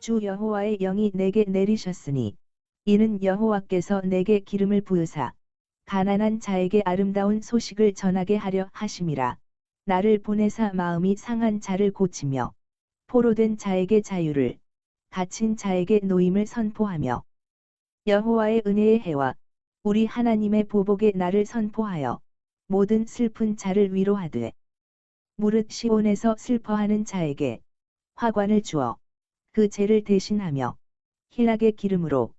주 여호와의 영이 내게 내리셨으니 이는 여호와께서 내게 기름을 부으사 가난한 자에게 아름다운 소식을 전하게 하려 하심이라. 나를 보내사 마음이 상한 자를 고치며 포로된 자에게 자유를, 갇힌 자에게 노임을 선포하며 여호와의 은혜의 해와 우리 하나님의 보복의 날을 선포하여 모든 슬픈 자를 위로하되 무릇 시온에서 슬퍼하는 자에게 화관을 주어 그 죄를 대신하며 희락의 기름으로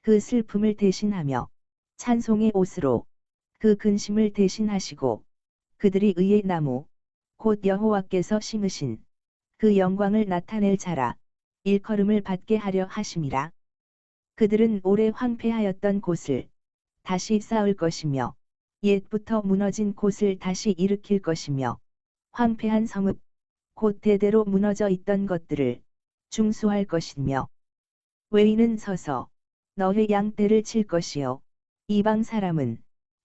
그 슬픔을 대신하며 찬송의 옷으로 그 근심을 대신하시고 그들이 의의 나무 곧 여호와께서 심으신 그 영광을 나타낼 자라 일컬음을 받게 하려 하심이라. 그들은 오래 황폐하였던 곳을 다시 쌓을 것이며 옛부터 무너진 곳을 다시 일으킬 것이며 황폐한 성읍 곧 대대로 무너져 있던 것들을 중수할 것이며 외인은 서서 너의 양떼를 칠 것이요 이방 사람은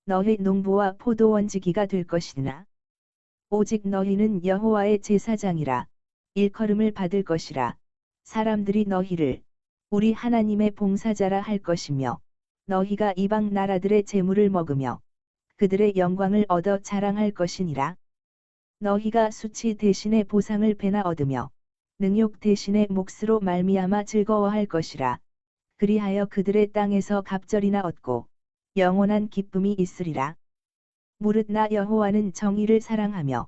너의 농부와 포도원지기가 될 것이나 오직 너희는 여호와의 제사장이라 일컬음을 받을 것이라. 사람들이 너희를 우리 하나님의 봉사자라 할 것이며 너희가 이방 나라들의 재물을 먹으며 그들의 영광을 얻어 자랑할 것이니라. 너희가 수치 대신에 보상을 배나 얻으며 능욕 대신에 몫으로 말미암아 즐거워할 것이라. 그리하여 그들의 땅에서 갑절이나 얻고 영원한 기쁨이 있으리라. 무릇 나 여호와는 정의를 사랑하며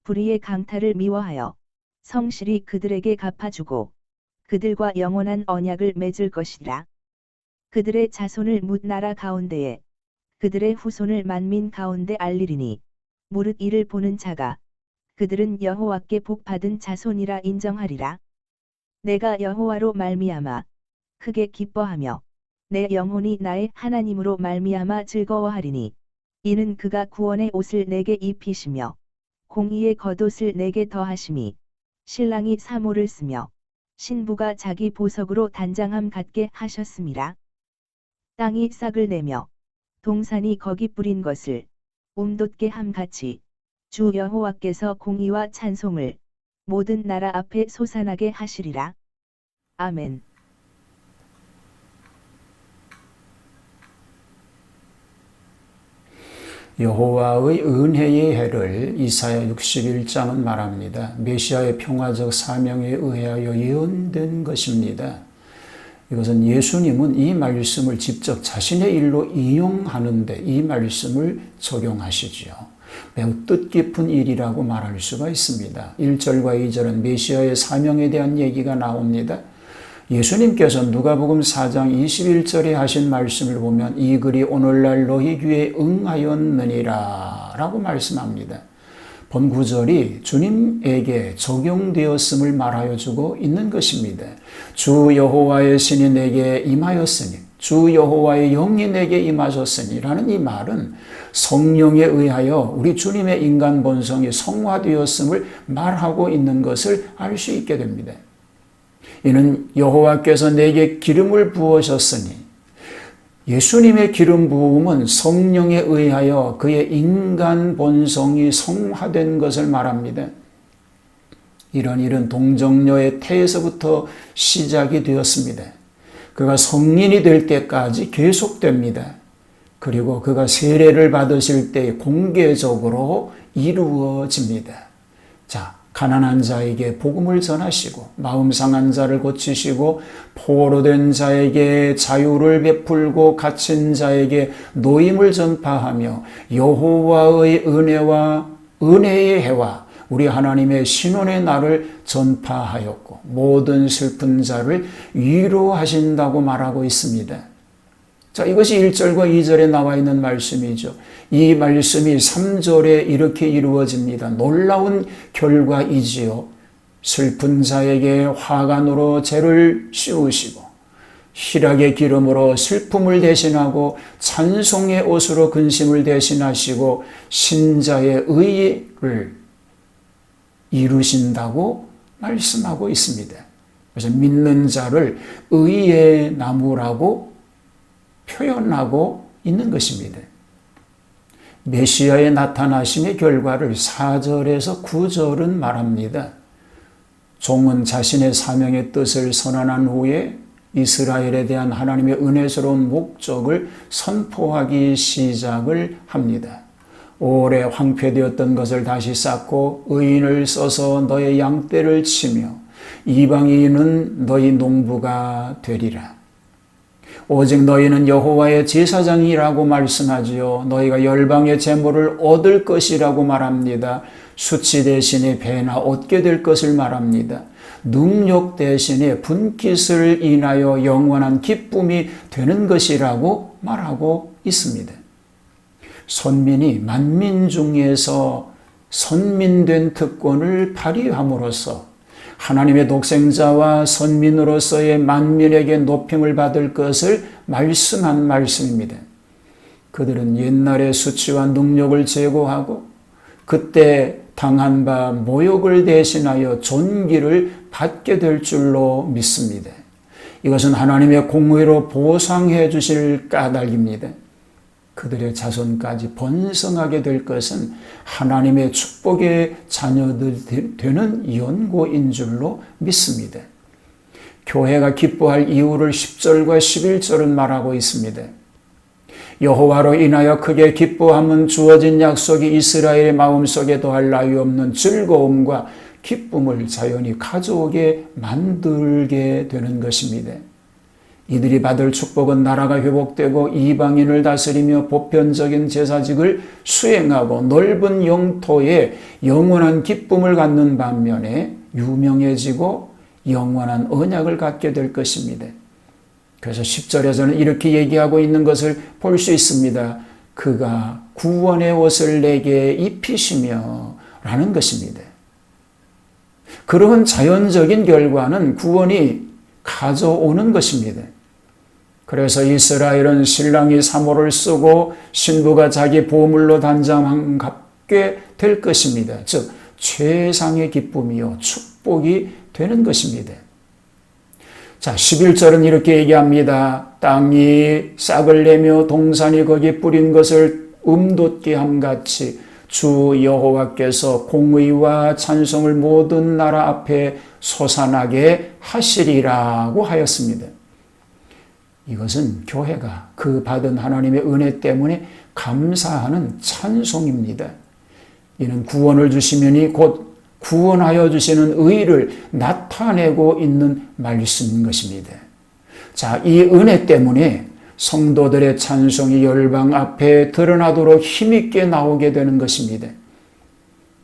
불의의 강탈을 미워하여 성실히 그들에게 갚아주고 그들과 영원한 언약을 맺을 것이라. 그들의 자손을 뭇 나라 가운데에 그들의 후손을 만민 가운데 알리리니 무릇 이를 보는 자가 그들은 여호와께 복 받은 자손이라 인정하리라. 내가 여호와로 말미암아 크게 기뻐하며 내 영혼이 나의 하나님으로 말미암아 즐거워하리니 이는 그가 구원의 옷을 내게 입히시며 공의의 겉옷을 내게 더하심이 신랑이 사모를 쓰며 신부가 자기 보석으로 단장함 같게 하셨음이라. 땅이 싹을 내며 동산이 거기 뿌린 것을 움돋게 함 같이 주 여호와께서 공의와 찬송을 모든 나라 앞에 솟아나게 하시리라. 아멘. 여호와의 은혜의 해를 이사야 61장은 말합니다. 메시아의 평화적 사명에 의하여 예언된 것입니다. 이것은 예수님은 이 말씀을 직접 자신의 일로 이용하는데 이 말씀을 적용하시지요. 매우 뜻깊은 일이라고 말할 수가 있습니다. 1절과 2절은 메시아의 사명에 대한 얘기가 나옵니다. 예수님께서 누가복음 4장 21절에 하신 말씀을 보면 이 글이 오늘날 너희 귀에 응하였느니라 라고 말씀합니다. 본 구절이 주님에게 적용되었음을 말하여 주고 있는 것입니다. 주 여호와의 신이 내게 임하였으니 주 여호와의 영이 내게 임하셨으니 라는 이 말은 성령에 의하여 우리 주님의 인간 본성이 성화되었음을 말하고 있는 것을 알 수 있게 됩니다. 이는 여호와께서 내게 기름을 부으셨으니 예수님의 기름 부음은 성령에 의하여 그의 인간 본성이 성화된 것을 말합니다. 이런 일은 동정녀의 태에서부터 시작이 되었습니다. 그가 성인이 될 때까지 계속됩니다. 그리고 그가 세례를 받으실 때 공개적으로 이루어집니다. 자, 가난한 자에게 복음을 전하시고 마음 상한 자를 고치시고 포로된 자에게 자유를 베풀고 갇힌 자에게 노임을 전파하며 여호와의 은혜와 은혜의 해와 우리 하나님의 신원의 날을 전파하였고 모든 슬픈 자를 위로하신다고 말하고 있습니다. 자, 이것이 1절과 2절에 나와 있는 말씀이죠. 이 말씀이 3절에 이렇게 이루어집니다. 놀라운 결과이지요. 슬픈 자에게 화관으로 죄를 씌우시고 희락의 기름으로 슬픔을 대신하고 찬송의 옷으로 근심을 대신하시고 신자의 의를 이루신다고 말씀하고 있습니다. 그래서 믿는 자를 의의 나무라고 표현하고 있는 것입니다. 메시아의 나타나심의 결과를 4절에서 9절은 말합니다. 종은 자신의 사명의 뜻을 선언한 후에 이스라엘에 대한 하나님의 은혜스러운 목적을 선포하기 시작을 합니다. 오래 황폐되었던 것을 다시 쌓고 의인을 써서 너의 양떼를 치며 이방인은 너희 농부가 되리라. 오직 너희는 여호와의 제사장이라고 말씀하지요. 너희가 열방의 제물을 얻을 것이라고 말합니다. 수치 대신에 배나 얻게 될 것을 말합니다. 능력 대신에 분깃을 인하여 영원한 기쁨이 되는 것이라고 말하고 있습니다. 선민이 만민 중에서 선민된 특권을 발휘함으로써 하나님의 독생자와 선민으로서의 만민에게 높임을 받을 것을 말씀한 말씀입니다. 그들은 옛날의 수치와 능력을 제거하고 그때 당한 바 모욕을 대신하여 존귀를 받게 될 줄로 믿습니다. 이것은 하나님의 공의로 보상해 주실 까닭입니다. 그들의 자손까지 번성하게 될 것은 하나님의 축복의 자녀들 되는 연고인 줄로 믿습니다. 교회가 기뻐할 이유를 10절과 11절은 말하고 있습니다. 여호와로 인하여 크게 기뻐함은 주어진 약속이 이스라엘의 마음속에 더할 나위 없는 즐거움과 기쁨을 자연히 가져오게 만들게 되는 것입니다. 이들이 받을 축복은 나라가 회복되고 이방인을 다스리며 보편적인 제사직을 수행하고 넓은 영토에 영원한 기쁨을 갖는 반면에 유명해지고 영원한 언약을 갖게 될 것입니다. 그래서 10절에서는 이렇게 얘기하고 있는 것을 볼 수 있습니다. 그가 구원의 옷을 내게 입히시며 라는 것입니다. 그러한 자연적인 결과는 구원이 가져오는 것입니다. 그래서 이스라엘은 신랑이 사모를 쓰고 신부가 자기 보물로 단장한 갚게 될 것입니다. 즉 최상의 기쁨이요 축복이 되는 것입니다. 자, 11절은 이렇게 얘기합니다. 땅이 싹을 내며 동산이 거기 뿌린 것을 돋게 함같이 주 여호와께서 공의와 찬송을 모든 나라 앞에 솟아나게 하시리라고 하였습니다. 이것은 교회가 그 받은 하나님의 은혜 때문에 감사하는 찬송입니다. 이는 구원을 주시면이 곧 구원하여 주시는 의를 나타내고 있는 말씀인 것입니다. 자, 이 은혜 때문에 성도들의 찬송이 열방 앞에 드러나도록 힘있게 나오게 되는 것입니다.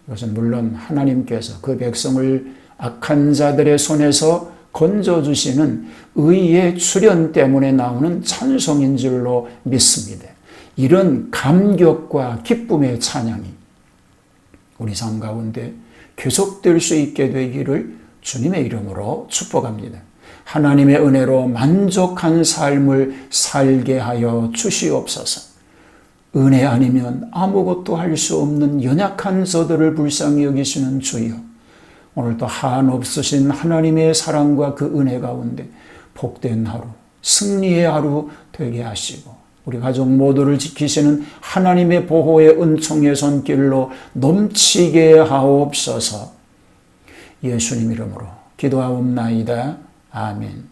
이것은 물론 하나님께서 그 백성을 악한 자들의 손에서 건져주시는 의의 출현 때문에 나오는 찬송인 줄로 믿습니다. 이런 감격과 기쁨의 찬양이 우리 삶 가운데 계속될 수 있게 되기를 주님의 이름으로 축복합니다. 하나님의 은혜로 만족한 삶을 살게 하여 주시옵소서. 은혜 아니면 아무것도 할 수 없는 연약한 저들을 불쌍히 여기시는 주여, 오늘도 한없으신 하나님의 사랑과 그 은혜 가운데 복된 하루, 승리의 하루 되게 하시고 우리 가족 모두를 지키시는 하나님의 보호의 은총의 손길로 넘치게 하옵소서. 예수님 이름으로 기도하옵나이다. 아멘.